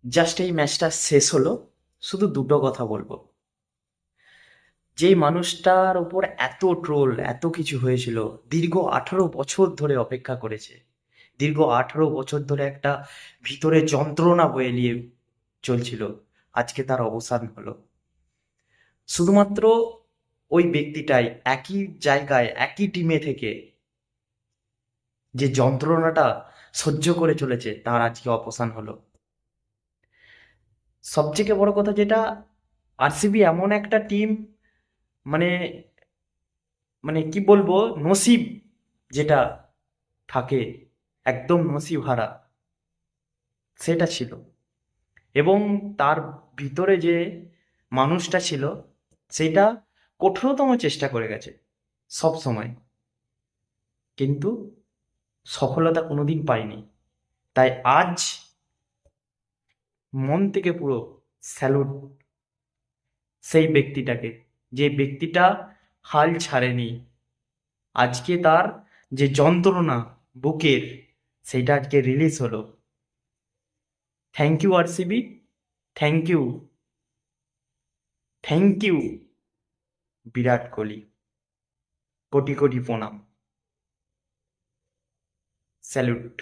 Just এই ম্যাচটা শেষ হলো, শুধু দুটো কথা বলবো। যেই মানুষটার উপর এত ট্রোল এত কিছু হয়েছিল, দীর্ঘ 18 বছর ধরে অপেক্ষা করেছে, দীর্ঘ 18 বছর ধরে একটা ভিতরে যন্ত্রণা বয়ে নিয়ে চলছিল, আজকে তার অবসান হলো। শুধুমাত্র ওই ব্যক্তিটাই একই জায়গায় একই টিমে থেকে যে যন্ত্রণাটা সহ্য করে চলেছে, তার আজকে অবসান হলো। সবথেকে বড় কথা যেটা, আরসিবি এমন একটা টিম, মানে মানে কি বলবো, নসিব যেটা থাকে, একদম নসিব হারা সেটা ছিল। এবং তার ভিতরে যে মানুষটা ছিল, সেটা কঠোরতম চেষ্টা করে গেছে সব সময়, কিন্তু সফলতা কোনোদিন পায়নি। তাই আজ মন থেকে পুরো স্যালুট সেই ব্যক্তিটাকে, যে ব্যক্তিটা হাল ছাড়েনি। আজকে তার যে যন্ত্রণা বুকের, সেইটা আজকে রিলিজ হলো। Thank you RCB, thank you, thank you Virat Kohli, কোটি কোটি প্রণাম, স্যালুট।